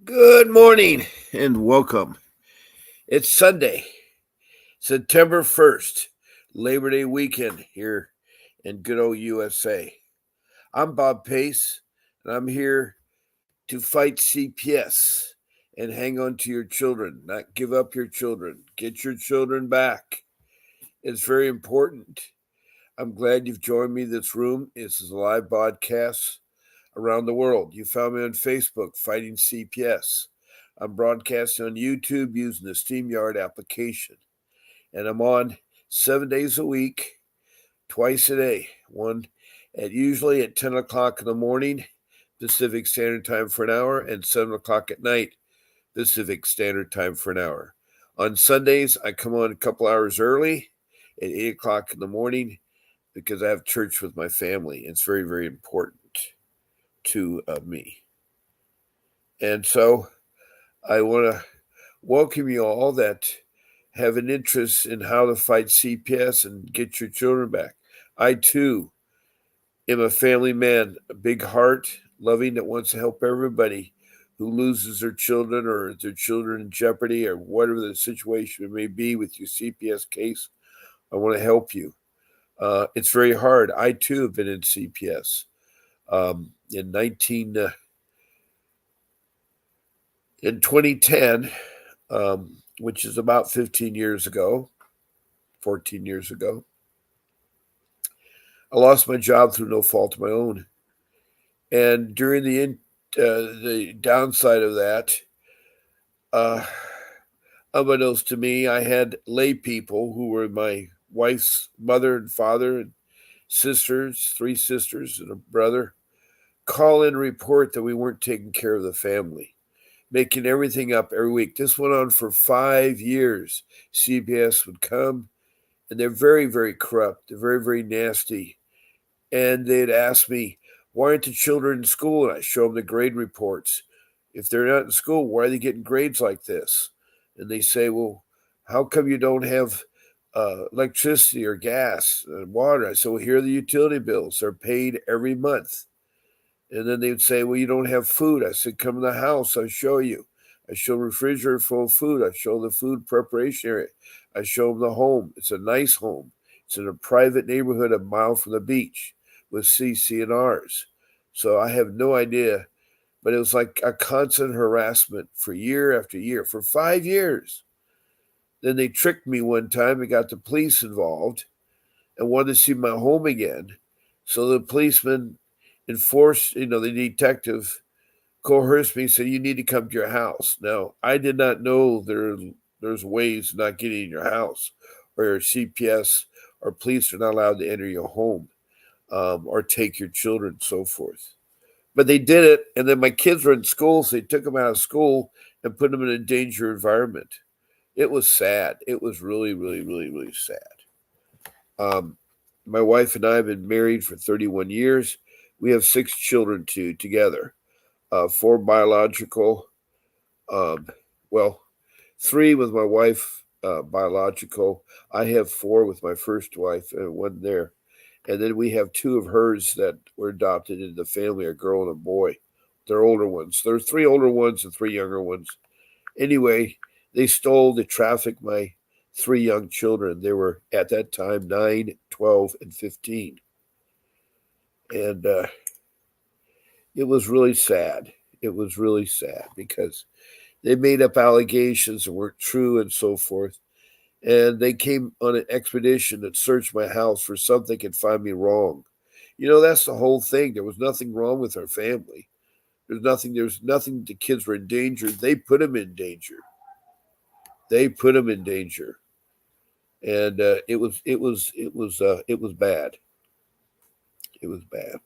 Good morning and welcome. It's Sunday, September 1st, Labor Day weekend here in good old USA. I'm Bob Pace, and I'm here to fight CPS and hang on to your children, not give up your children. Get your children back. It's very important. I'm glad you've joined me in this room. This is a live broadcast around the world. You found me on Facebook, Fighting CPS. I'm broadcasting on YouTube using the StreamYard application. And I'm on 7 days a week, twice a day. One usually at 10 o'clock in the morning, Pacific Standard Time for an hour, and 7 o'clock at night, Pacific Standard Time for an hour. On Sundays, I come on a couple hours early at 8 o'clock in the morning because I have church with my family. It's very, very important to me. And so I want to welcome you all that have an interest in how to fight CPS and get your children back. I too am a family man, a big heart, loving, that wants to help everybody who loses their children or their children in jeopardy or whatever the situation may be with your CPS case. I want to help you. It's very hard. I too have been in CPS. In 2010, which is about 15 years ago, 14 years ago, I lost my job through no fault of my own. And during the downside of that, unbeknownst to me, I had lay people who were my wife's mother and father and sisters, 3 sisters and a brother, call in and report that we weren't taking care of the family, making everything up every week. This went on for 5 years. CBS would come, and they're very, very corrupt. They're very, very nasty. And they'd ask me, why aren't the children in school? And I show them the grade reports. If they're not in school, why are they getting grades like this? And they say, well, how come you don't have electricity or gas and water? I said, well, here are the utility bills. They're paid every month. And then they would say, well, you don't have food. I said, come in the house. I'll show you. I show a refrigerator full of food. I show the food preparation area. I show them the home. It's a nice home. It's in a private neighborhood a mile from the beach with CC&Rs. So I have no idea. But it was like a constant harassment for year after year, for 5 years. Then they tricked me one time and got the police involved and wanted to see my home again. So the policeman enforced, the detective coerced me, said, you need to come to your house. Now, I did not know there's ways of not getting in your house, or your CPS or police are not allowed to enter your home or take your children and so forth. But they did it, and then my kids were in school, so they took them out of school and put them in a dangerous environment. It was sad. It was really, really, really, really sad. My wife and I have been married for 31 years. We have 6 children together, 4 biological, um, well, 3 with my wife, biological. I have 4 with my first wife and 1 there. And then we have 2 of hers that were adopted into the family, a girl and a boy. They're older ones. There are 3 older ones and 3 younger ones. Anyway, they trafficked my 3 young children. They were at that time 9, 12, and 15. And it was really sad. It was really sad because they made up allegations that weren't true and so forth. And they came on an expedition that searched my house for something they could find me wrong. That's the whole thing. There was nothing wrong with our family. There's nothing. The kids were in danger. They put them in danger. They put them in danger. And it was bad. It was bad.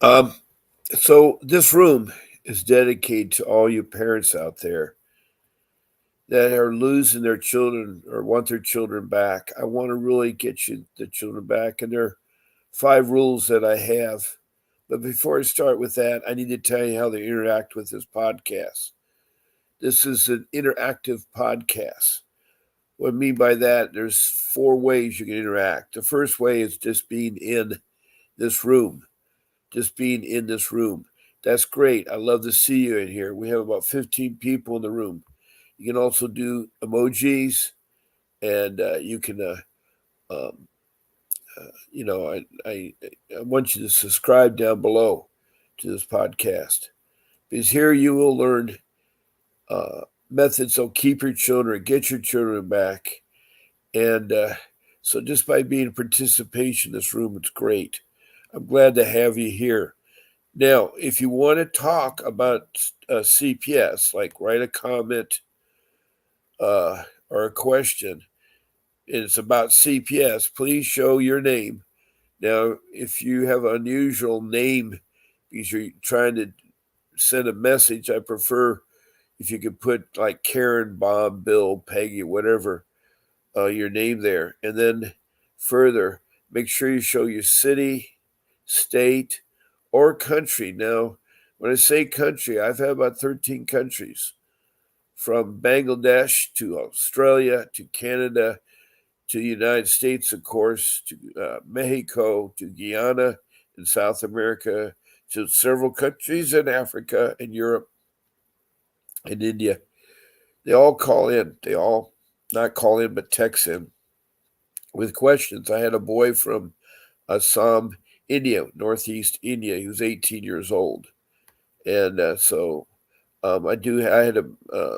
Um, so this room is dedicated to all you parents out there that are losing their children or want their children back. I want to really get you the children back, and there are 5 rules that I have. But before I start with that, I need to tell you how they interact with this podcast. This is an interactive podcast. What I mean by that, there's 4 ways you can interact. The first way is just being in this room. Just being in this room. That's great. I love to see you in here. We have about 15 people in the room. You can also do emojis, and you can, I want you to subscribe down below to this podcast, because here you will learn methods that'll keep your children, get your children back, and so just by being participation in this room, it's great. I'm glad to have you here. Now, if you want to talk about CPS, like write a comment or a question, and it's about CPS, please show your name. Now, if you have an unusual name because you're trying to send a message, I prefer if you could put like Karen, Bob, Bill, Peggy, whatever, your name there. And then further, make sure you show your city, state, or country. Now, when I say country, I've had about 13 countries, from Bangladesh to Australia to Canada to the United States, of course, to Mexico, to Guyana in South America, to several countries in Africa and Europe and India. They all call in. They all not call in, but text in with questions. I had a boy from Assam, India, Northeast India. He was 18 years old, and I had a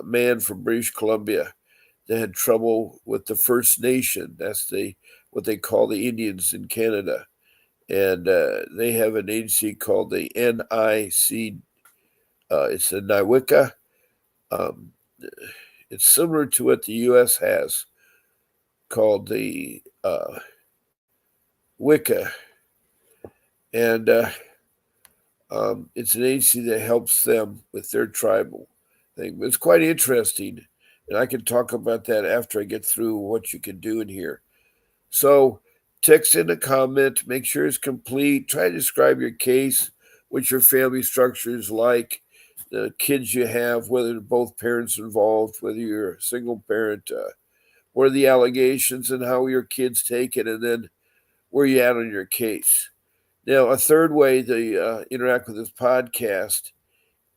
man from British Columbia that had trouble with the First Nation. That's what they call the Indians in Canada, and they have an agency called the NIC. It's the NIWICA. Um, it's similar to what the U.S. has, called the WICA, and it's an agency that helps them with their tribal thing. It's quite interesting, and I can talk about that after I get through what you can do in here. So, text in a comment, make sure it's complete. Try to describe your case, what your family structure is like, the kids you have, whether both parents involved, whether you're a single parent, what are the allegations and how your kids take it, and then where you at on your case. Now, a third way to interact with this podcast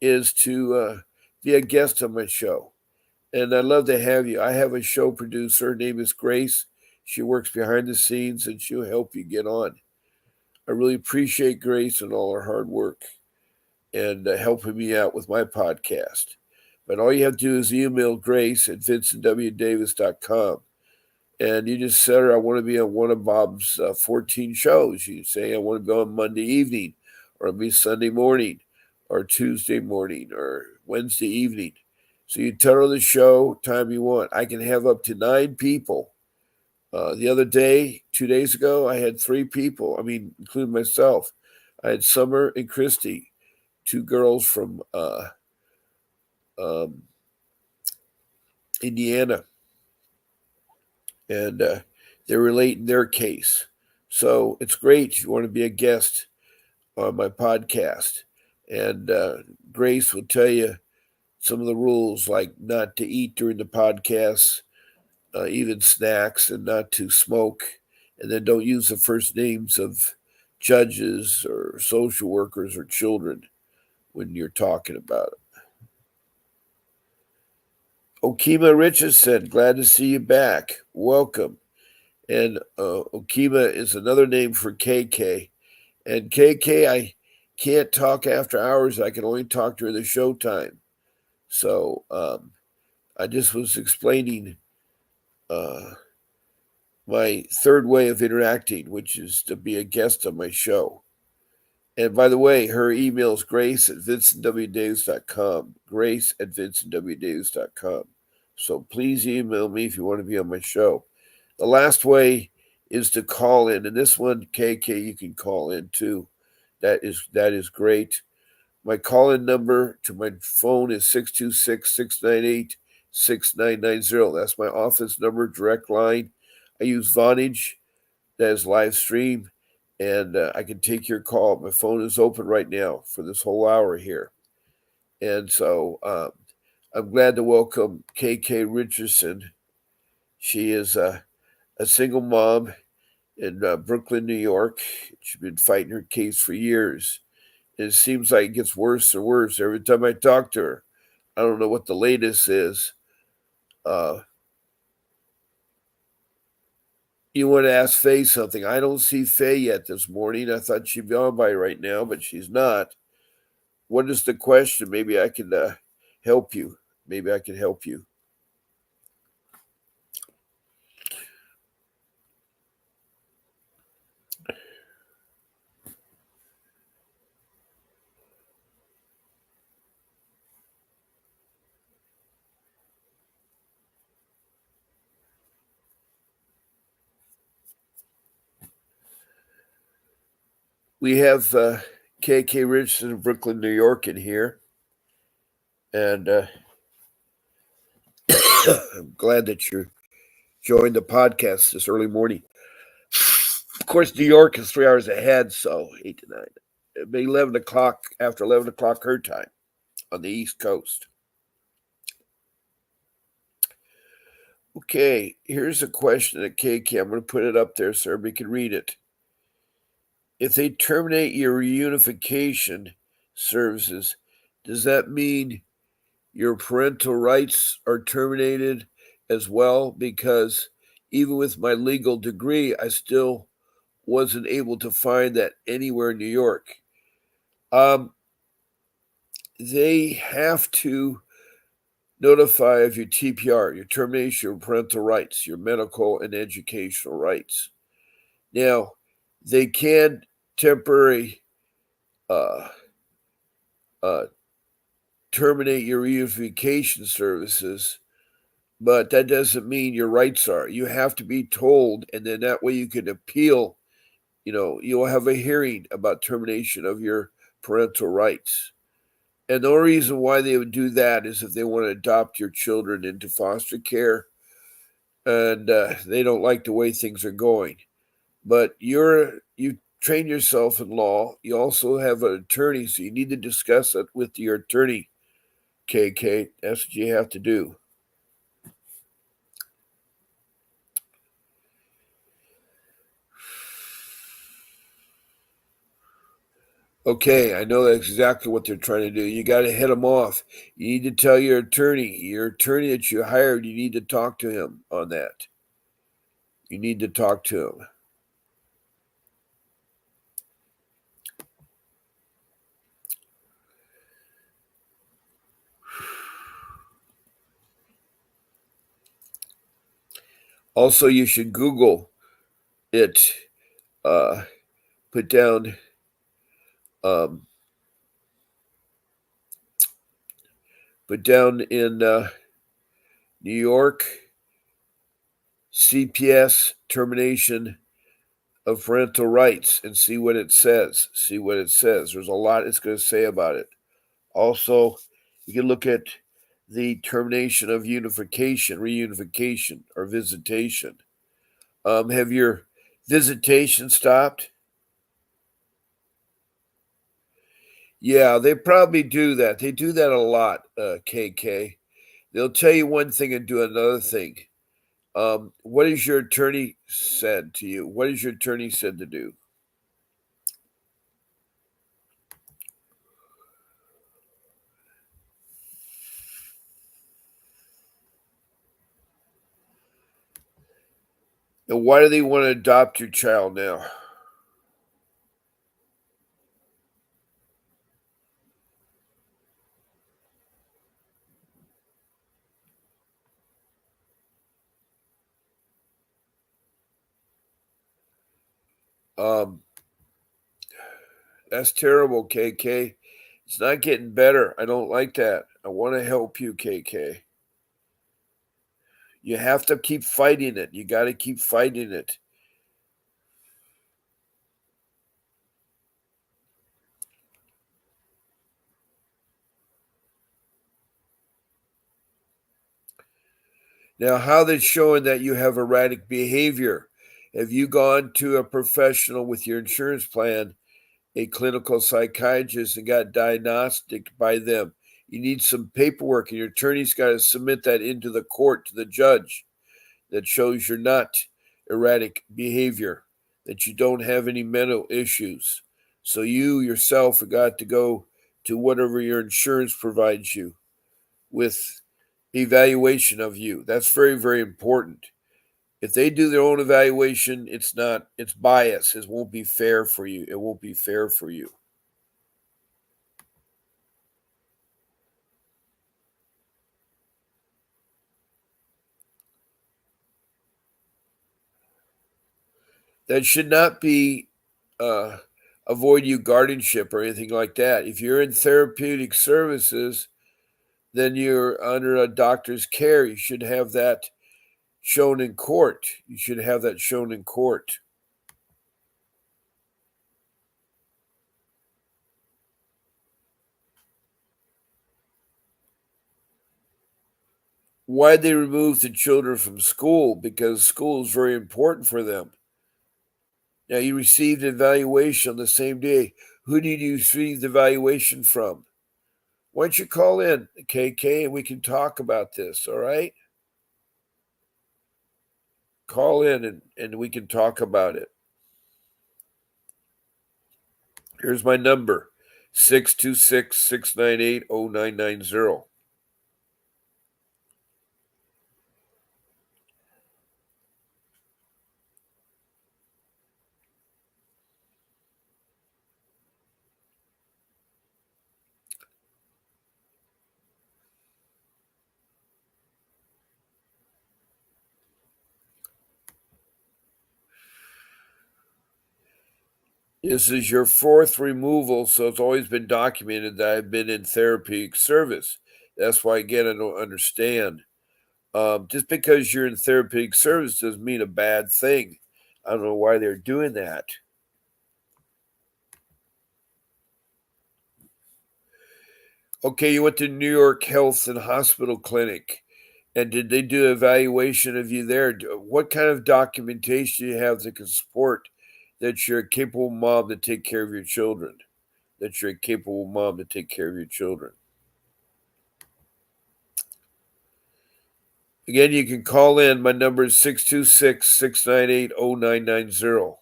is to be a guest on my show. And I'd love to have you. I have a show producer. Her name is Grace. She works behind the scenes and she'll help you get on. I really appreciate Grace and all her hard work and helping me out with my podcast. But all you have to do is email Grace at vincentwdavis.com. And you just said, I want to be on one of Bob's 14 shows. You say, I want to go on Monday evening, or it'll be Sunday morning, or Tuesday morning, or Wednesday evening. So you tell her the show time you want. I can have up to 9 people. The other day, 2 days ago, I had 3 people, including myself. I had Summer and Christy, 2 girls from um, Indiana, and they're relating their case. So it's great if you want to be a guest on my podcast. And Grace will tell you some of the rules, like not to eat during the podcast, even snacks, and not to smoke. And then don't use the first names of judges or social workers or children when you're talking about it. Okima Richardson, glad to see you back. Welcome. And Okima is another name for KK. And KK, I can't talk after hours. I can only talk during the showtime. So I just was explaining my third way of interacting, which is to be a guest on my show. And by the way, her email is grace at vincentwdavis.com. Grace at vincentwdavis.com. So please email me if you want to be on my show. The last way is to call in. And this one, KK, you can call in too. That is great. My call-in number to my phone is 626-698-6990. That's my office number, direct line. I use Vonage, that is live stream, and I can take your call. My phone is open right now for this whole hour here. And so I'm glad to welcome KK Richardson. She is a single mom in Brooklyn, New York. She's been fighting her case for years. And it seems like it gets worse and worse every time I talk to her. I don't know what the latest is. You want to ask Faye something? I don't see Faye yet this morning. I thought she'd be on by right now, but she's not. What is the question? Maybe I can help you. Maybe I can help you. We have KK Richardson of Brooklyn, New York in here. And I'm glad that you joined the podcast this early morning. Of course, New York is 3 hours ahead, so 8 to 9. It'll be 11 o'clock, after 11 o'clock her time on the East Coast. Okay, here's a question at KK. I'm going to put it up there so everybody can read it. If they terminate your reunification services, does that mean your parental rights are terminated as well? Because even with my legal degree, I still wasn't able to find that anywhere in New York. They have to notify of your TPR, your termination of parental rights, your medical and educational rights. Now, they can temporarily terminate your reunification services, but that doesn't mean your rights are. You have to be told, and then that way you can appeal. You'll have a hearing about termination of your parental rights. And the only reason why they would do that is if they want to adopt your children into foster care, and they don't like the way things are going. But you train yourself in law. You also have an attorney, so you need to discuss it with your attorney, KK. That's what you have to do. Okay, I know that's exactly what they're trying to do. You got to hit them off. You need to tell your attorney that you hired, you need to talk to him on that. You need to talk to him. Also, you should Google it. Put down in New York, CPS termination of parental rights, and see what it says. There's a lot it's going to say about it. Also, you can look at the termination of reunification, or visitation. Have your visitation stopped? Yeah, they probably do that. They do that a lot, KK. They'll tell you one thing and do another thing. What has your attorney said to you? What has your attorney said to do? And why do they want to adopt your child now? That's terrible, KK. It's not getting better. I don't like that. I want to help you, KK. You have to keep fighting it. You got to keep fighting it. Now, how that's showing that you have erratic behavior? Have you gone to a professional with your insurance plan, a clinical psychiatrist, and got diagnostic by them? You need some paperwork, and your attorney's got to submit that into the court to the judge that shows you're not erratic behavior, that you don't have any mental issues. So you yourself have got to go to whatever your insurance provides you with evaluation of you. That's very, very important. If they do their own evaluation, it's bias. It won't be fair for you. It won't be fair for you. That should not be uh, avoid you guardianship or anything like that. If you're in therapeutic services, then you're under a doctor's care. You should have that shown in court. You should have that shown in court. Why'd they remove the children from school? Because school is very important for them. Now, you received an evaluation on the same day. Who did you receive the evaluation from? Why don't you call in, KK, and we can talk about this, all right? Call in and we can talk about it. Here's my number 626 698 0990. This is your fourth removal, so it's always been documented that I've been in therapeutic service. That's why, again, I don't understand. Just because you're in therapeutic service doesn't mean a bad thing. I don't know why they're doing that. Okay, you went to New York Health and Hospital Clinic, and did they do an evaluation of you there? What kind of documentation do you have that can support that you're a capable mom to take care of your children? That you're a capable mom to take care of your children. Again, you can call in. My number is 626 698 0990.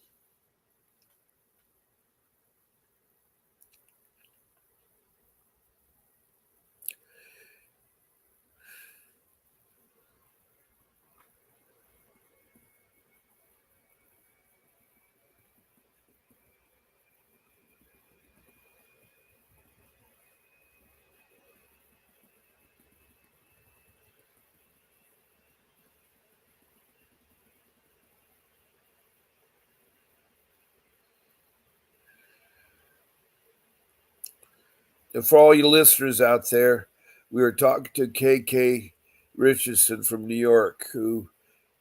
And for all you listeners out there, we were talking to KK Richardson from New York, who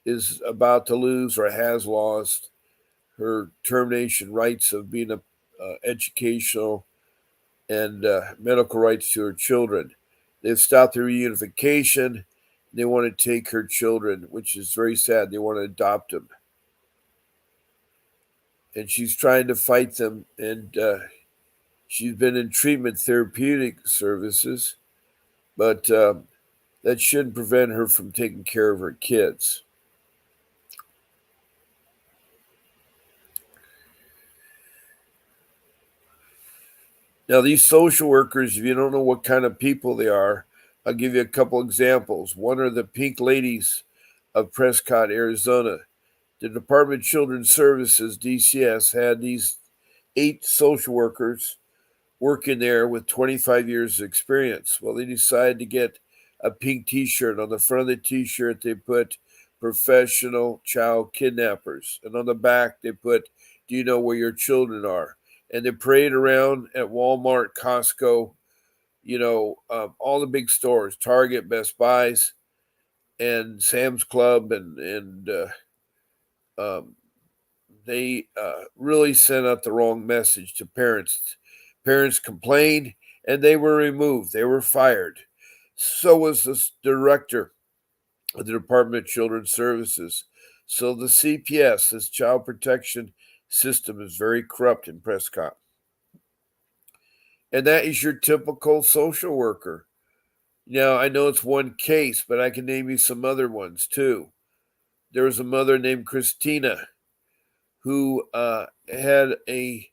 is about to lose or has lost her termination rights of being a educational and medical rights to her children. They've stopped the reunification. They want to take her children, which is very sad. They want to adopt them. And she's trying to fight them. And she's been in treatment therapeutic services, but that shouldn't prevent her from taking care of her kids. Now, these social workers, if you don't know what kind of people they are, I'll give you a couple examples. One are the Pink Ladies of Prescott, Arizona. The Department of Children's Services, DCS, had these 8 social workers working there with 25 years of experience. Well, they decided to get a pink t shirt. On the front of the t shirt, they put professional child kidnappers. And on the back, they put, do you know where your children are? And they parade around at Walmart, Costco, all the big stores, Target, Best Buys, and Sam's Club, and um, they really sent out the wrong message to parents. Parents complained and they were removed. They were fired. So was the director the Department of Children's Services. So the CPS, this child protection system, is very corrupt in Prescott. And that is your typical social worker. Now, I know it's one case, but I can name you some other ones too. There was a mother named Christina who had a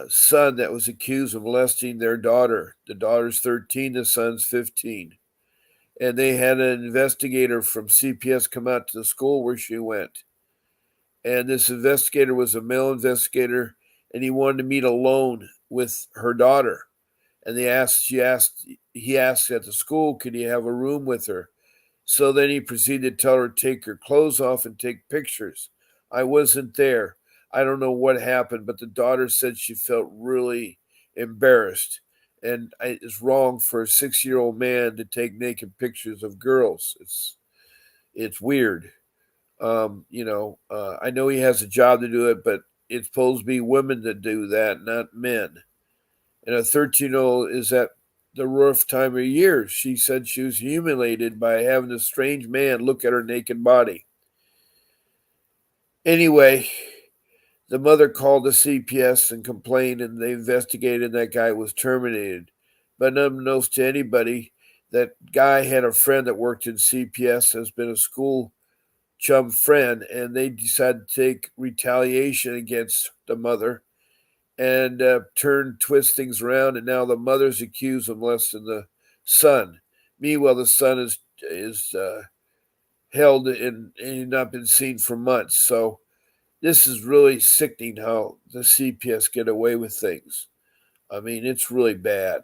son that was accused of molesting their daughter. The daughter's 13, the son's 15. And they had an investigator from CPS come out to the school where she went. And this investigator was a male investigator, and he wanted to meet alone with her daughter. And he asked at the school, could he have a room with her? So then he proceeded to tell her to take her clothes off and take pictures. I wasn't there. I don't know what happened, but the daughter said she felt really embarrassed. And it's wrong for a 6-year-old man to take naked pictures of girls. It's weird. I know he has a job to do it, but it's supposed to be women that do that, not men. And a 13-year-old is at the rough time of year. She said she was humiliated by having a strange man look at her naked body. Anyway, the mother called the CPS and complained, and they investigated, and that guy was terminated. But unbeknownst to anybody, that guy had a friend that worked in CPS, has been a school chum friend, and they decided to take retaliation against the mother and twist things around, and now the mother's accused of molesting the son. Meanwhile, the son is held and not been seen for months. So this is really sickening how the CPS get away with things. I mean, it's really bad.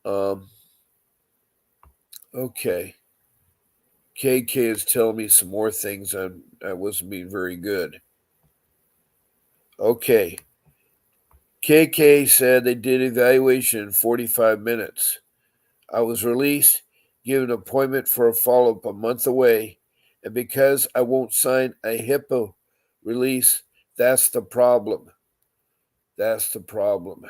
Okay. KK is telling me some more things. I wasn't being very good. Okay. KK said they did evaluation in 45 minutes. I was released, given an appointment for a follow up a month away, and because I won't sign a HIPAA release, that's the problem. That's the problem.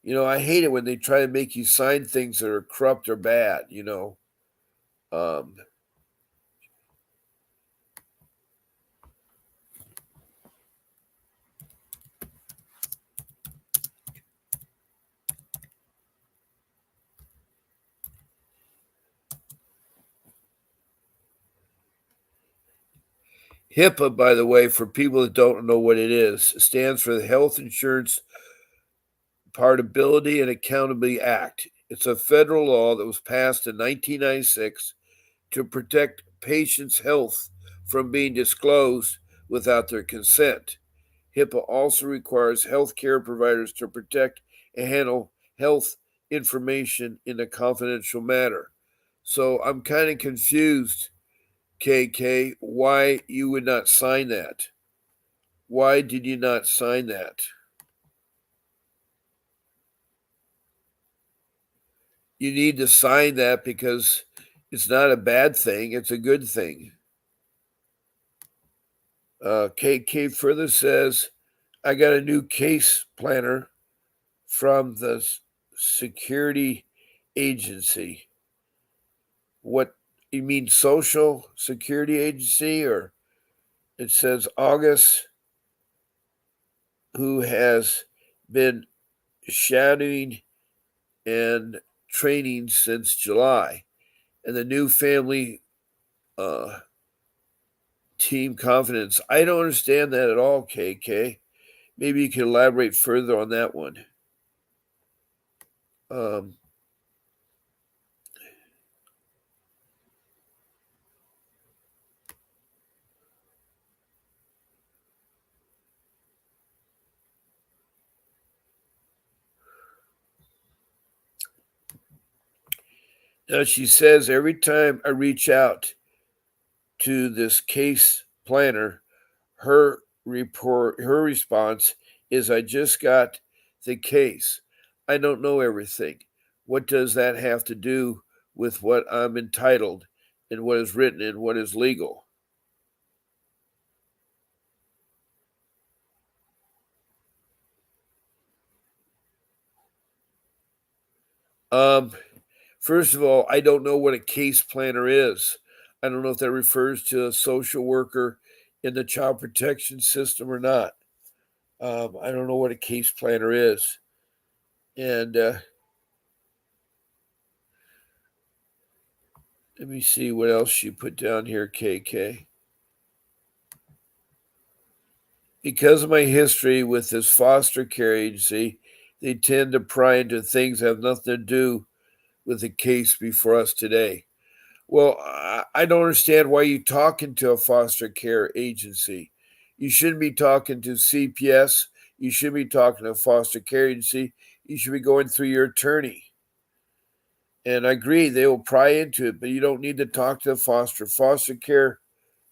I hate it when they try to make you sign things that are corrupt or bad. Um, HIPAA, by the way, for people that don't know what it is, stands for the Health Insurance Portability and Accountability Act. It's a federal law that was passed in 1996 to protect patients' health from being disclosed without their consent. HIPAA also requires healthcare providers to protect and handle health information in a confidential manner. So I'm kind of confused, KK, why you would not sign that. Why did you not sign that? You need to sign that because it's not a bad thing, it's a good thing. KK further says, I got a new case planner from the security agency. What you mean, social security agency? Or it says August, who has been shadowing and training since July, and the new family team confidence. I don't understand that at all, KK. Maybe you can elaborate further on that one. Um, Now she says every time I reach out to this case planner, her response is, I just got the case. I don't know everything. What does that have to do with what I'm entitled and what is written and what is legal? First of all, I don't know what a case planner is. I don't know if that refers to a social worker in the child protection system or not. I don't know what a case planner is. And let me see what else she put down here, KK. Because of my history with this foster care agency, they tend to pry into things that have nothing to do with the case before us today. Well, I don't understand why you talking to a foster care agency. You shouldn't be talking to CPS. You shouldn't be talking to a foster care agency. You should be going through your attorney. And I agree, they will pry into it, but you don't need to talk to the foster care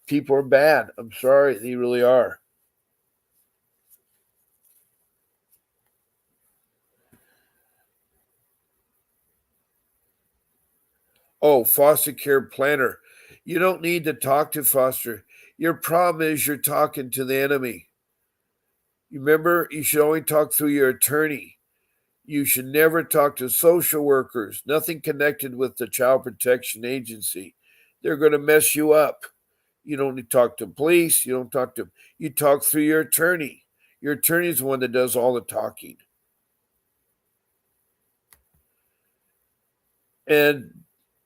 people are bad. I'm sorry, they really are. Oh, foster care planner. You don't need to talk to foster. Your problem is you're talking to the enemy. You remember, you should only talk through your attorney. You should never talk to social workers, nothing connected with the Child Protection Agency. They're going to mess you up. You don't need to talk to police. You don't talk to, you talk through your attorney. Your attorney is the one that does all the talking. And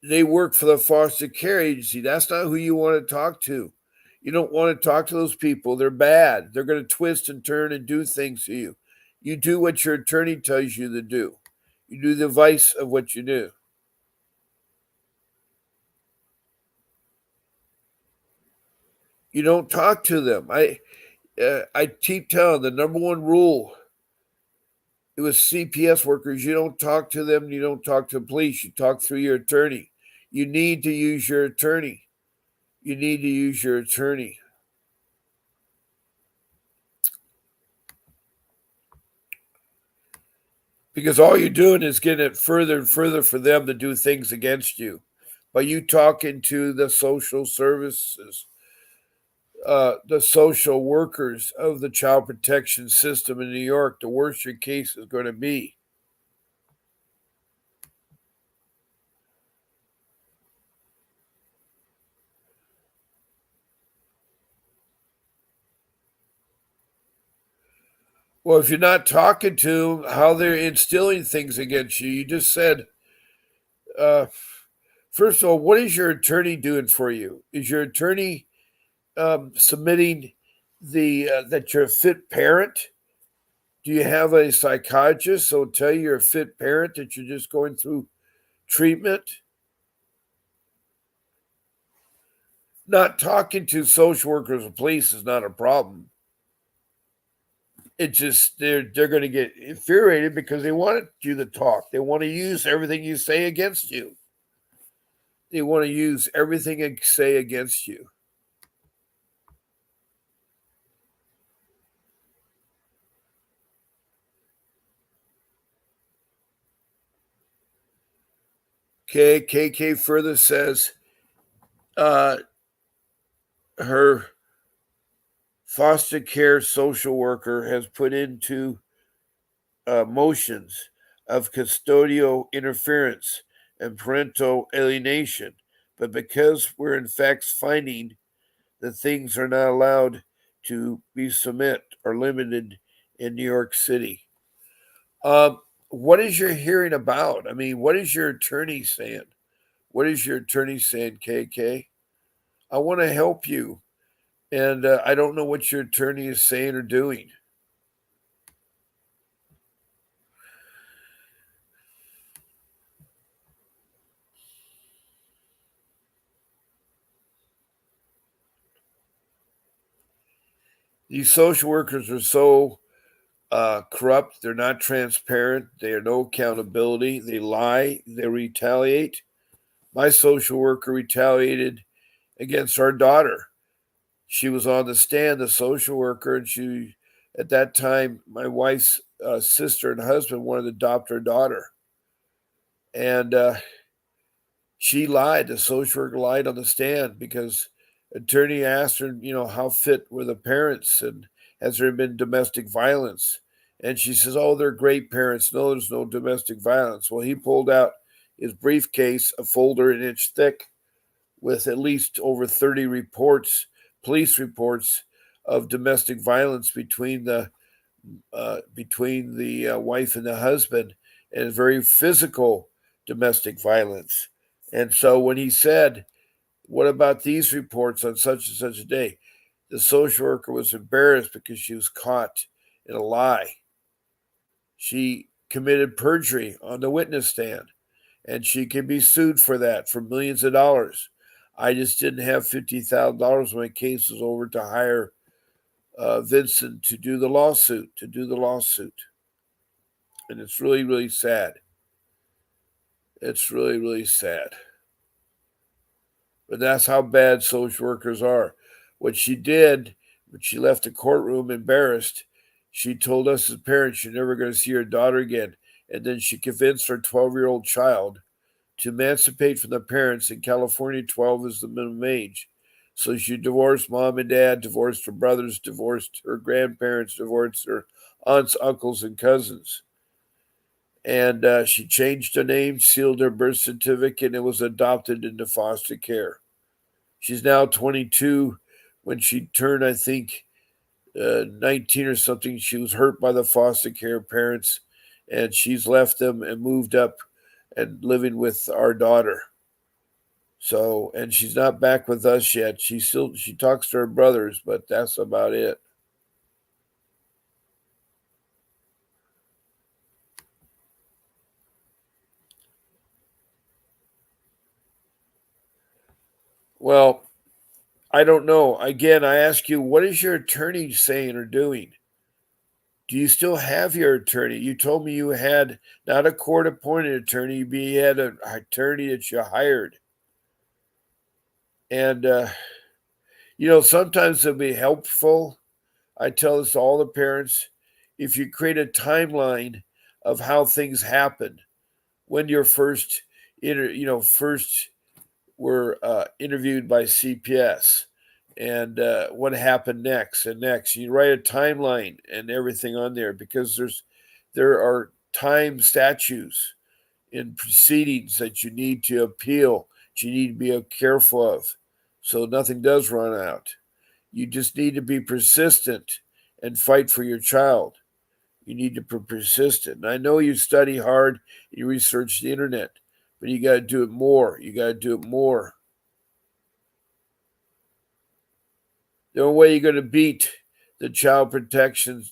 they work for the foster care agency. That's not who you want to talk to. You don't want to talk to those people. They're bad. They're going to twist and turn and do things to you. You do what your attorney tells you to do. You do the advice of what you do. You don't talk to them. I keep telling the number one rule. It was CPS workers. You don't talk to them. You don't talk to the police. You talk through your attorney. You need to use your attorney. You need to use your attorney. Because all you're doing is getting it further and further for them to do things against you. By you talking to the social services, the social workers of the child protection system in New York, the worse your case is going to be. Well, if you're not talking to them, how they're instilling things against you, you just said, uh, first of all, what is your attorney doing for you? Is your attorney submitting the that you're a fit parent? Do you have a psychiatrist that will tell you you're a fit parent, that you're just going through treatment? Not talking to social workers or police is not a problem. It's just they're going to get infuriated because they want you to talk. They want to use everything you say against you. They want to use everything you say against you. Okay, KK further says uh, her foster care social worker has put into motions of custodial interference and parental alienation. But because we're in fact finding that things are not allowed to be submit or limited in New York City. What is your hearing about? I mean, what is your attorney saying? What is your attorney saying, KK? I want to help you. And I don't know what your attorney is saying or doing. These social workers are so corrupt. They're not transparent. They are no accountability. They lie. They retaliate. My social worker retaliated against our daughter. She was on the stand, the social worker, and she, at that time, my wife's sister and husband wanted to adopt her daughter. And she lied. The social worker lied on the stand because attorney asked her, how fit were the parents and has there been domestic violence? And she says, oh, they're great parents. No, there's no domestic violence. Well, he pulled out, his briefcase, a folder an inch thick with at least over 30 reports, police reports of domestic violence between the wife and the husband, and very physical domestic violence. And so when he said, "What about these reports on such and such a day?" the social worker was embarrassed because she was caught in a lie. She committed perjury on the witness stand, and she can be sued for that for millions of dollars. I just didn't have $50,000 when my case was over to hire Vincent to do the lawsuit. And it's really, really sad. It's really, really sad. But that's how bad social workers are. What she did, when she left the courtroom embarrassed, she told us as parents she's never going to see her daughter again. And then she convinced her 12-year-old child to emancipate from the parents. In California, 12 is the minimum age. So she divorced mom and dad, divorced her brothers, divorced her grandparents, divorced her aunts, uncles, and cousins. And she changed her name, sealed her birth certificate, and was adopted into foster care. She's now 22. When she turned, I think, 19 or something, she was hurt by the foster care parents, and she's left them and moved up and living with our daughter. So, and she's not back with us yet. She talks to her brothers, but that's about it. Well, I don't know. Again, I ask you, what is your attorney saying or doing? Do you still have your attorney? You told me you had not a court appointed attorney, but you had an attorney that you hired. And, sometimes it'll be helpful. I tell this to all the parents. If you create a timeline of how things happen, when you're first, first were interviewed by CPS, and what happened next and next. You write a timeline and everything on there because there are time statutes in proceedings that you need to appeal, that you need to be careful of, so nothing does run out. You just need to be persistent and fight for your child. You need to be persistent. And I know you study hard, you research the internet, but you got to do it more. You got to do it more. The only way you're going to beat the child protection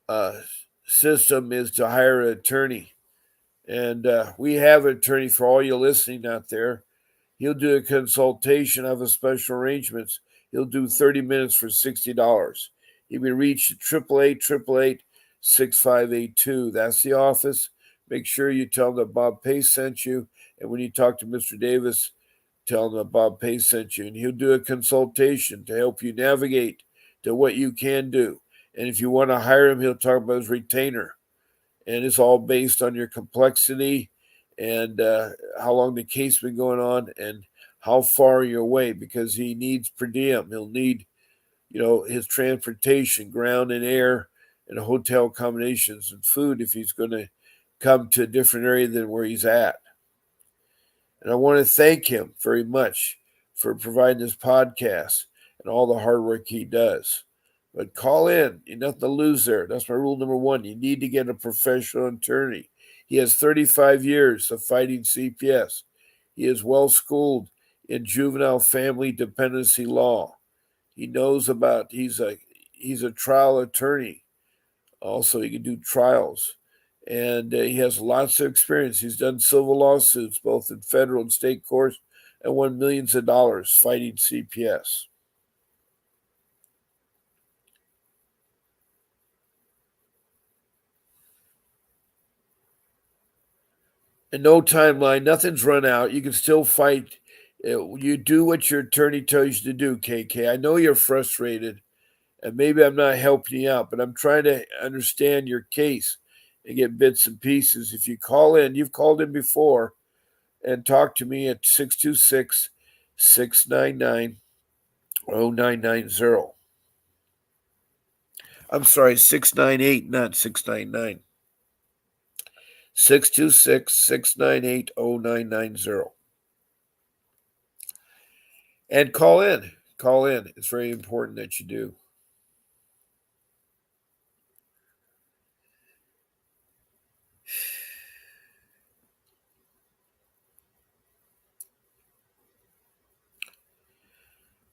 uh, system is to hire an attorney. And we have an attorney for all you listening out there. He'll do a consultation of a special arrangements. He'll do 30 minutes for $60. You can reach 888-888-6582. That's the office. Make sure you tell them that Bob Pace sent you. And when you talk to Mr. Davis, tell him that Bob Pace sent you. And he'll do a consultation to help you navigate to what you can do. And if you want to hire him, he'll talk about his retainer. And it's all based on your complexity and how long the case been going on and how far you're away, because he needs per diem. He'll need, his transportation, ground and air, and hotel accommodations and food if he's going to come to a different area than where he's at. And I want to thank him very much for providing this podcast and all the hard work he does. But call in. You nothing to lose there. That's my rule number one. You need to get a professional attorney. He has 35 years of fighting CPS. He is well schooled in juvenile family dependency law. He knows he's a trial attorney. Also, he can do trials. And he has lots of experience. He's done civil lawsuits, both in federal and state courts, and won millions of dollars fighting CPS. And no timeline, nothing's run out. You can still fight. You do what your attorney tells you to do, KK. I know you're frustrated, and maybe I'm not helping you out, but I'm trying to understand your case and get bits and pieces. If you call in, you've called in before, and talk to me at 626-699-0990. I'm sorry, 698, not 699. 626-698-0990. And call in. Call in. It's very important that you do.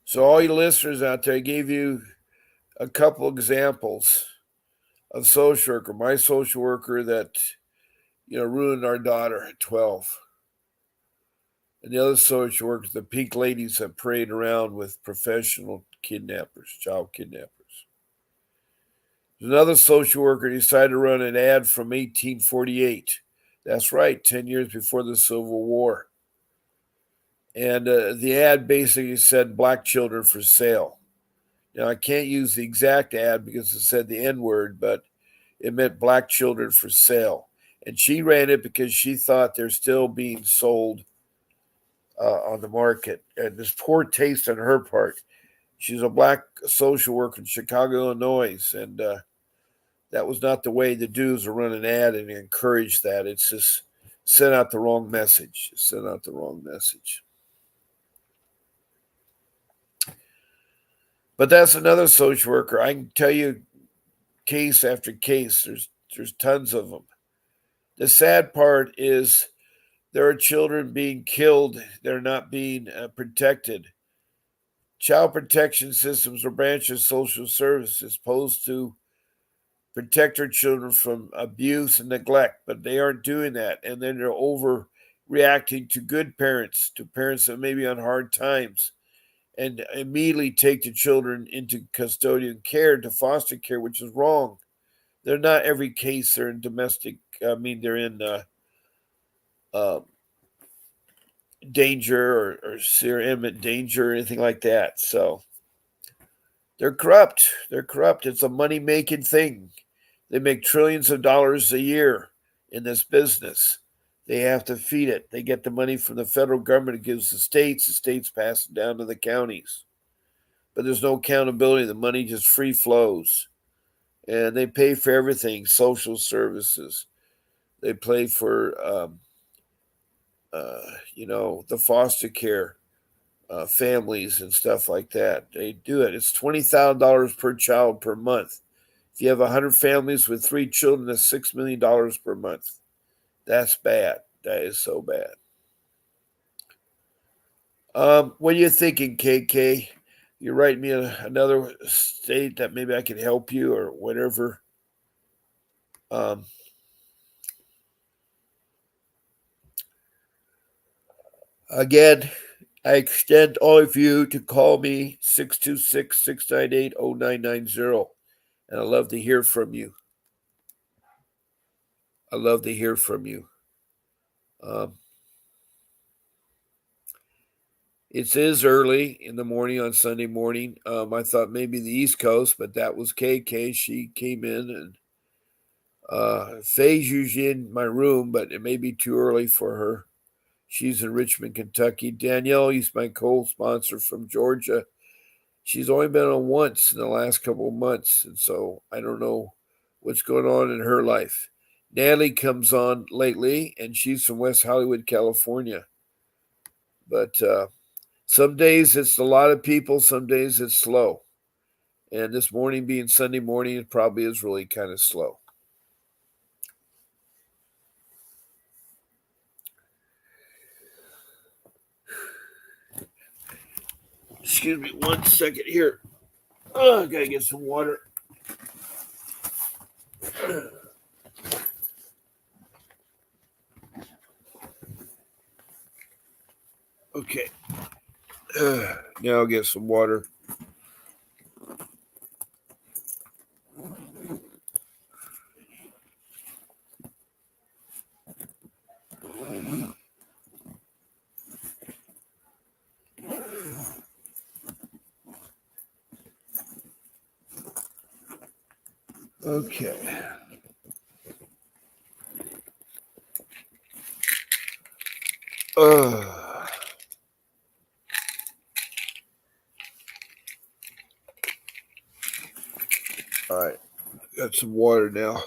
So all you listeners out there, I gave you a couple examples of social worker. My social worker that ruined our daughter at 12. And the other social workers, the pink ladies that parade around with professional kidnappers, child kidnappers. There's another social worker decided to run an ad from 1848. That's right, 10 years before the Civil War. And the ad basically said black children for sale. Now, I can't use the exact ad because it said the N word, but it meant black children for sale. And she ran it because she thought they're still being sold on the market. And this poor taste on her part. She's a black social worker in Chicago, Illinois, and that was not the way to do is to run an ad and encourage that. It's just sent out the wrong message. Sent out the wrong message. But that's another social worker. I can tell you case after case. There's tons of them. The sad part is there are children being killed. They're not being protected. Child protection systems or branches of social services supposed to protect our children from abuse and neglect, but they aren't doing that. And then they're overreacting to good parents, to parents that may be on hard times, and immediately take the children into custodial care, to foster care, which is wrong. They're not every case. They're in domestic. They're in uh, danger or severe imminent danger or anything like that. So they're corrupt. They're corrupt. It's a money making thing. They make trillions of dollars a year in this business. They have to feed it. They get the money from the federal government. It gives the states pass it down to the counties. But there's no accountability. The money just free flows. And they pay for everything, social services. They pay for, the foster care families and stuff like that. They do it. It's $20,000 per child per month. If you have 100 families with 3 children, that's $6 million per month. That's bad. That is so bad. What are you thinking, KK? You write me another state that maybe I can help you or whatever. Um, Again, I extend all of you to call me 626-698-0990. And I love to hear from you. I love to hear from you. Um, It is early in the morning on Sunday morning. I thought maybe the East Coast, but that was KK. She came in, and Faye's usually in my room, but it may be too early for her. She's in Richmond, Kentucky. Danielle, he's my co-sponsor from Georgia. She's only been on once in the last couple of months, and so I don't know what's going on in her life. Natalie comes on lately, and she's from West Hollywood, California. But some days it's a lot of people, some days it's slow. And this morning being Sunday morning, it probably is really kind of slow. Excuse me 1 second here. I gotta get some water. Okay. Now I'll get some water. Okay. Uh, all right. Got some water now.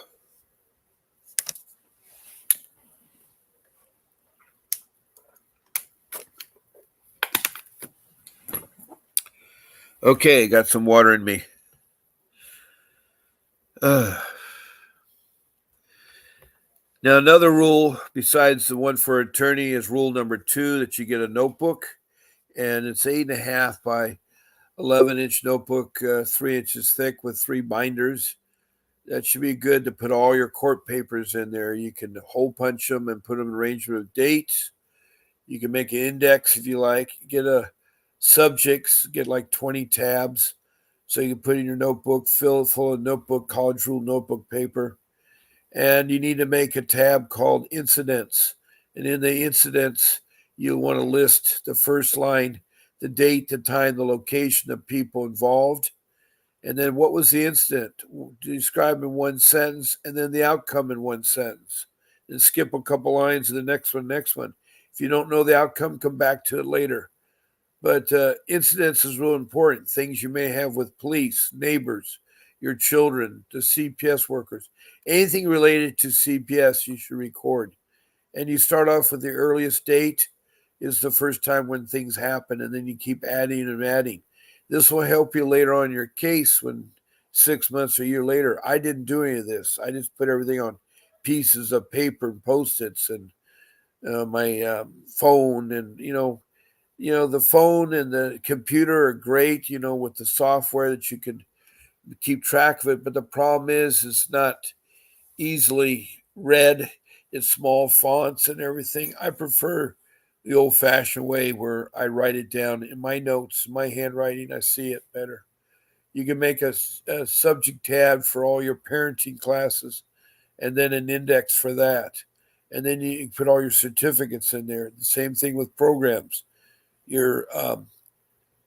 Okay, got some water in me. Uh, Now, another rule besides the one for attorney is rule number 2, that you get a notebook, and it's 8.5 by 11-inch notebook, 3 inches thick with 3 binders. That should be good to put all your court papers in there. You can hole punch them and put them in arrangement of dates. You can make an index if you like. Get a subjects, get like 20 tabs so you can put in your notebook, fill it full of notebook, college rule notebook paper. And you need to make a tab called incidents. And in the incidents, you'll want to list the first line, the date, the time, the location of people involved, and then what was the incident? Describe in one sentence, and then the outcome in one sentence. And skip a couple lines to the next one, next one. If you don't know the outcome, come back to it later. But incidents is real important. Things you may have with police, neighbors, your children, the CPS workers. Anything related to CPS, you should record. And you start off with the earliest date is the first time when things happen, and then you keep adding and adding. This will help you later on in your case when 6 months or a year later. I didn't do any of this. I just put everything on pieces of paper and post-its and my phone, and the phone and the computer are great, with the software that you can keep track of it. But the problem is, it's not easily read. It's small fonts and everything. I prefer the old fashioned way where I write it down in my notes, my handwriting. I see it better. You can make a subject tab for all your parenting classes and then an index for that. And then you put all your certificates in there. The same thing with programs. Your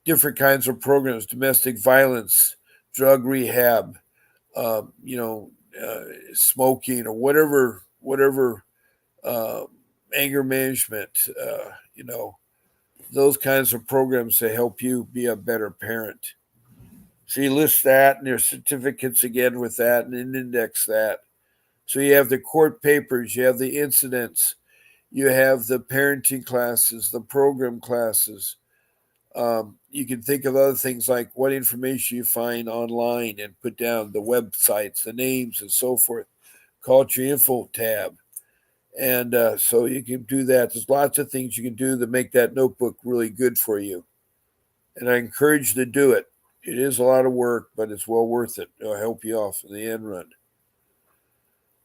different kinds of programs, domestic violence, drug rehab, um, you know, smoking, or whatever, uh, anger management, those kinds of programs to help you be a better parent. So you list that and your certificates again with that, and then index that. So you have the court papers, you have the incidents, you have the parenting classes, the program classes. You can think of other things like what information you find online and put down the websites, the names, and so forth. Call it your info tab. And so you can do that. There's lots of things you can do to make that notebook really good for you. And I encourage you to do it. It is a lot of work, but it's well worth it. It'll help you off in the end run.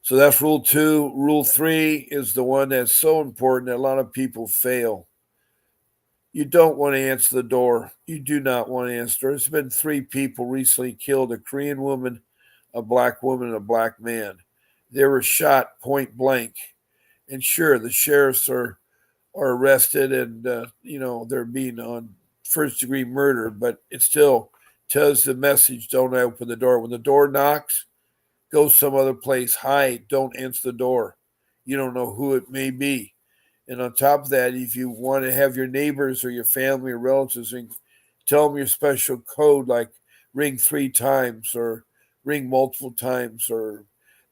So that's rule 2. Rule 3 is the one that's so important that a lot of people fail. You don't want to answer the door. You do not want to answer the door. There's been 3 people recently killed, a Korean woman, a black woman, and a black man. They were shot point blank. And sure, the sheriffs are arrested, and they're being on first degree murder, but it still tells the message: don't open the door. When the door knocks, go some other place, hide, don't answer the door. You don't know who it may be. And on top of that, if you want to have your neighbors or your family or relatives ring, tell them your special code, like ring 3 times or ring multiple times or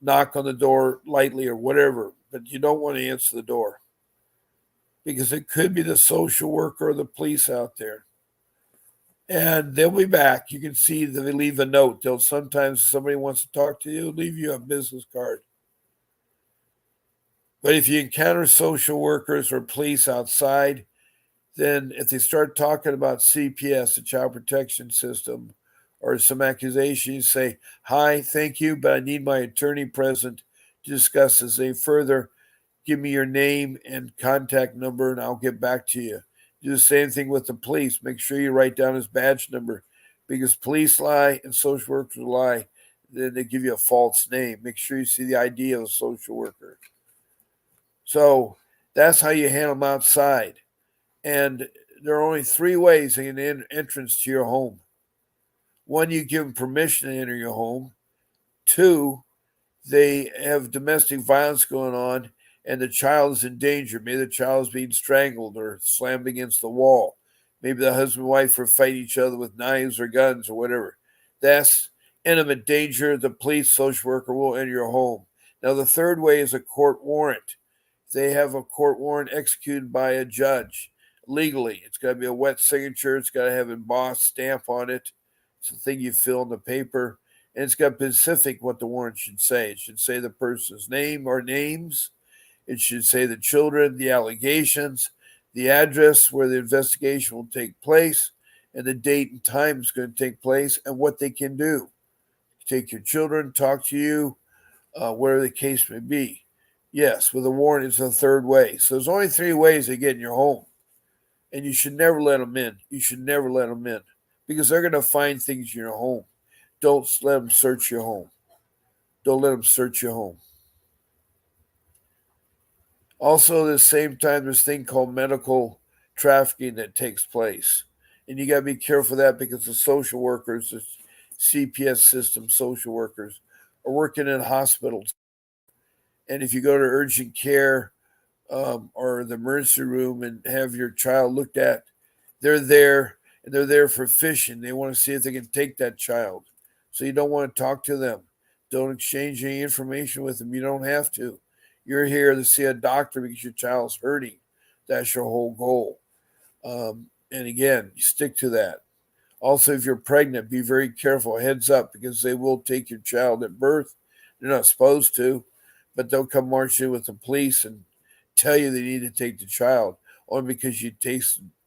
knock on the door lightly or whatever. But you don't want to answer the door because it could be the social worker or the police out there. And they'll be back. You can see that they leave a note. They'll sometimes, if somebody wants to talk to you, leave you a business card. But if you encounter social workers or police outside, then if they start talking about CPS, the Child Protection System, or some accusation, you say, "Hi, thank you, but I need my attorney present to discuss this any further. Give me your name and contact number, and I'll get back to you." Do the same thing with the police. Make sure you write down his badge number, because police lie and social workers lie. Then they give you a false name. Make sure you see the ID of a social worker. So that's how you handle them outside. And there are only 3 ways to get an entrance to your home. 1, you give them permission to enter your home. 2, they have domestic violence going on and the child is in danger. Maybe the child is being strangled or slammed against the wall. Maybe the husband and wife are fighting each other with knives or guns or whatever. That's imminent danger. The police, social worker will enter your home. Now, the 3rd way is a court warrant. They have a court warrant executed by a judge. legally. It's got to be a wet signature. It's got to have an embossed stamp on it. It's the thing you fill in the paper. And it's got specific what the warrant should say. It should say the person's name or names. It should say the children, the allegations, the address where the investigation will take place, and the date and time it's going to take place, and what they can do. Take your children, talk to you, whatever the case may be. Yes, with a warrant, it's the third way. So there's only three ways they get in your home, and you should never let them in. You should never let them in because they're going to find things in your home. Don't let them search your home. Don't let them search your home. Also, at the same time, there's a thing called medical trafficking that takes place. And you got to be careful of that because the social workers, the CPS system social workers, are working in hospitals. And if you go to urgent care or the emergency room and have your child looked at, they're there and they're there for fishing. They want to see if they can take that child. So you don't want to talk to them. Don't exchange any information with them. You don't have to. You're here to see a doctor because your child's hurting. That's your whole goal. And again, you stick to that. Also, if you're pregnant, be very careful. Heads up, because they will take your child at birth. They're not supposed to, but they'll come march in with the police and tell you they need to take the child only because you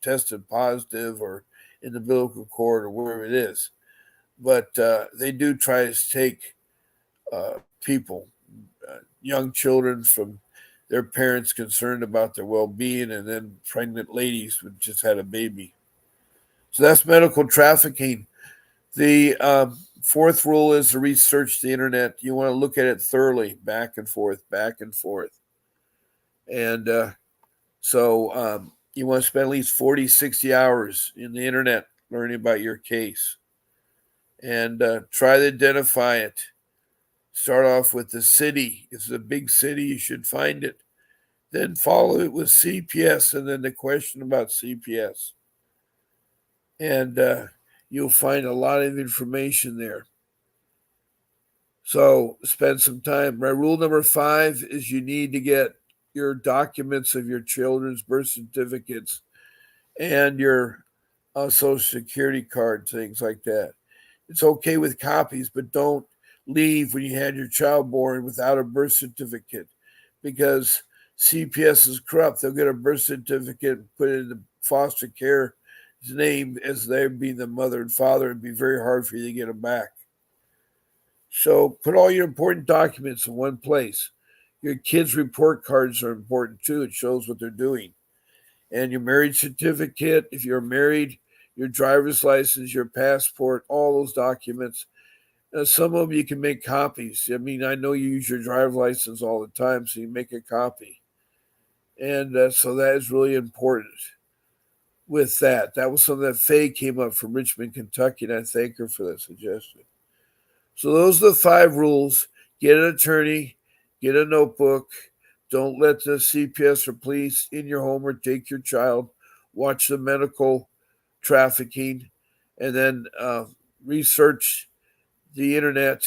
tested positive or in the umbilical cord or wherever it is. But they do try to take people, young children from their parents concerned about their well-being, and then pregnant ladies who just had a baby. So that's medical trafficking. The fourth rule is to research the internet. You want to look at it thoroughly, back and forth, back and forth. And so you want to spend at least 40, 60 hours in the internet learning about your case. And try to identify it. Start off with the city. If it's a big city, you should find it. Then follow it with CPS and then the question about CPS. And you'll find a lot of information there. So spend some time. My rule number 5 is you need to get your documents of your children's birth certificates and your social security card, things like that. It's okay with copies, but don't leave when you had your child born without a birth certificate because CPS is corrupt. They'll get a birth certificate and put it in the foster care name as they being the mother and father. It'd be very hard for you to get them back. So put all your important documents in one place. Your kids' report cards are important too. It shows what they're doing. And your marriage certificate, if you're married, your driver's license, your passport, all those documents. Some of them you can make copies. I mean, I know you use your driver's license all the time, so you make a copy. And so that is really important with that. That was something that Faye came up from Richmond, Kentucky, and I thank her for that suggestion. So those are the 5 rules. Get an attorney, get a notebook. Don't let the CPS or police in your home or take your child. Watch the medical trafficking, and then research the internet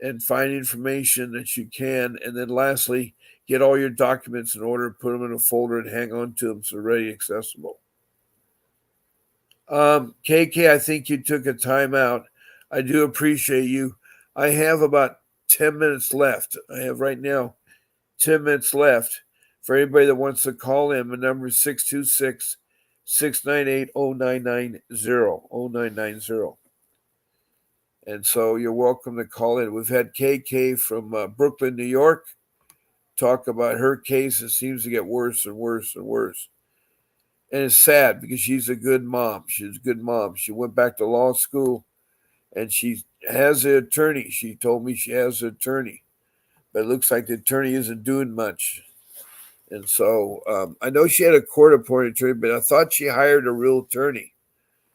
and find information that you can. And then lastly, get all your documents in order, put them in a folder and hang on to them so they're ready accessible. KK, I think you took a time out. I do appreciate you. I have about 10 minutes left. I have right now 10 minutes left. For anybody that wants to call in, my number is 626 698 0990. 0990. And so you're welcome to call in. We've had KK from Brooklyn, New York, talk about her case. It seems to get worse and worse and worse. And it's sad because she's a good mom. She's a good mom. She went back to law school and she has an attorney. She told me she has an attorney. But it looks like the attorney isn't doing much. And so I know she had a court-appointed attorney, but I thought she hired a real attorney.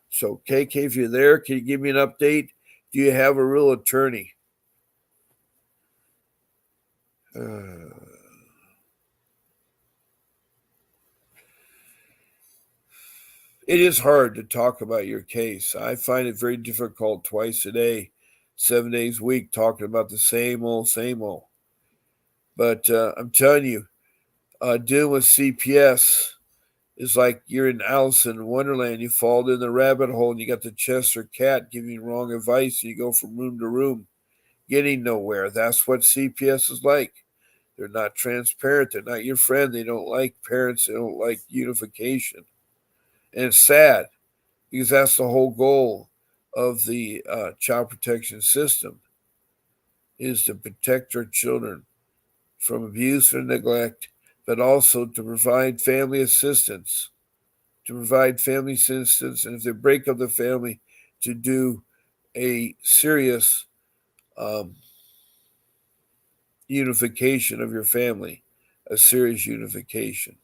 So, KK, if you're there, can you give me an update? Do you have a real attorney? It is hard to talk about your case. I find it very difficult twice a day, 7 days a week, talking about the same old, same old. But I'm telling you, dealing with CPS is like you're in Alice in Wonderland. You fall in the rabbit hole and you got the Chester cat giving you wrong advice. And you go from room to room, getting nowhere. That's what CPS is like. They're not transparent. They're not your friend. They don't like parents. They don't like unification. And it's sad because that's the whole goal of the child protection system is to protect our children from abuse or neglect, but also to provide family assistance, and if they break up the family, to do a serious um, unification of your family, a serious unification.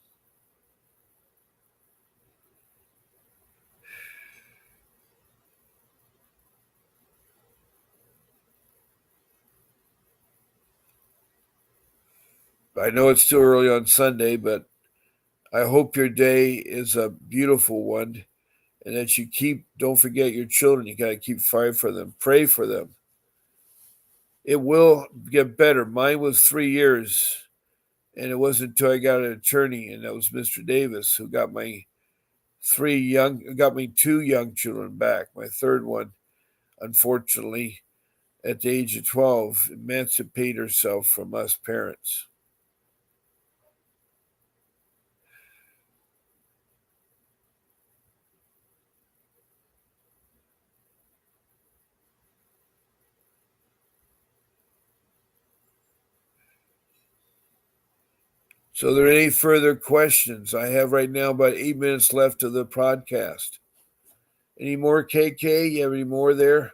I know it's too early on Sunday, but I hope your day is a beautiful one and that you don't forget your children. You got to keep fighting for them, pray for them. It will get better. Mine was 3 years, and it wasn't until I got an attorney, and that was Mr. Davis, who got me two young children back. My third one, unfortunately, at the age of 12, emancipated herself from us parents. So, are there any further questions? I have right now about 8 minutes left of the podcast. Any more, KK? You have any more there?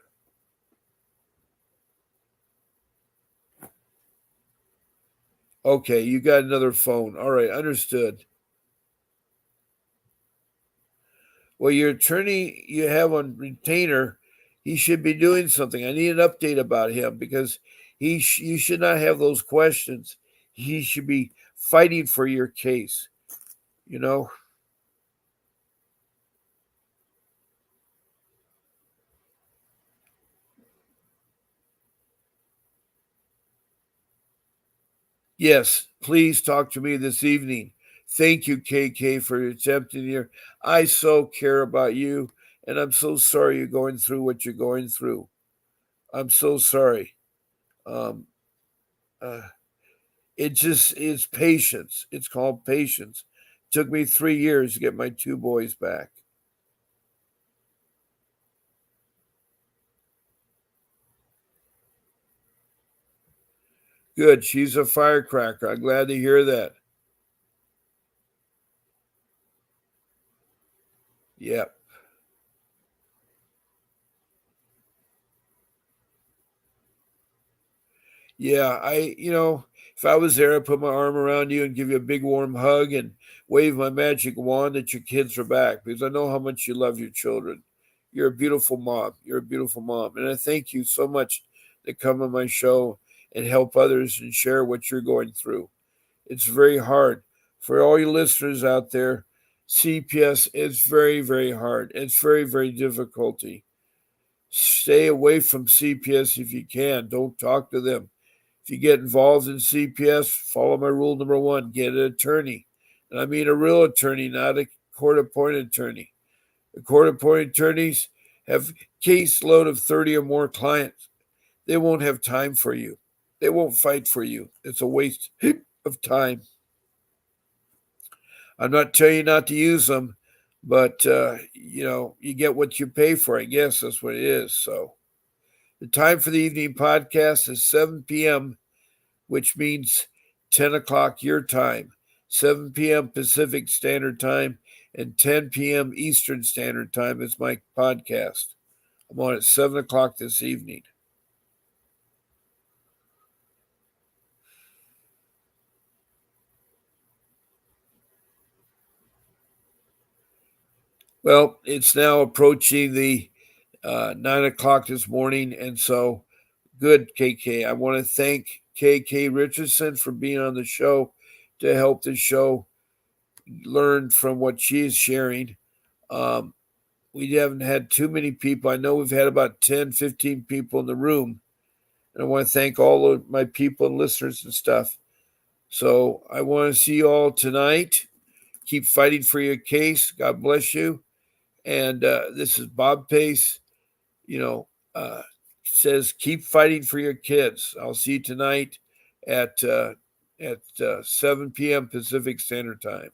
Okay, you got another phone. All right, understood. Well, your attorney you have on retainer, he should be doing something. I need an update about him because you should not have those questions. He should be fighting for your case. You know, yes, please talk to me this evening. Thank you, KK, for attempting here. I so care about you, and I'm so sorry you're going through what you're going through. I'm so sorry. Um, uh, it's patience. It's called patience. It took me 3 years to get my two boys back. Good. She's a firecracker. I'm glad to hear that. Yeah. Yeah. If I was there, I'd put my arm around you and give you a big warm hug and wave my magic wand that your kids are back because I know how much you love your children. You're a beautiful mom. You're a beautiful mom. And I thank you so much to come on my show and help others and share what you're going through. It's very hard. For all you listeners out there, CPS is very, very hard. It's very, very difficulty. Stay away from CPS if you can. Don't talk to them. If you get involved in CPS, follow my rule number one, get an attorney. And I mean a real attorney, not a court appointed attorney. The court appointed attorneys have caseload of 30 or more clients. They won't have time for you. They won't fight for you. It's a waste of time. I'm not telling you not to use them, but you get what you pay for. I guess that's what it is. So the time for the evening podcast is 7 p.m., which means 10 o'clock your time, 7 p.m. Pacific Standard Time, and 10 p.m. Eastern Standard Time is my podcast. I'm on at 7 o'clock this evening. Well, it's now approaching the 9 o'clock this morning, and so good, KK. I want to thank KK Richardson for being on the show to help the show learn from what she is sharing. Um, we haven't had too many people. I know we've had about 10, 15 people in the room. And I want to thank all of my people and listeners and stuff. So I want to see you all tonight. Keep fighting for your case. God bless you. And this is Bob Pace. Says keep fighting for your kids. I'll see you tonight at 7 p.m. Pacific Standard Time.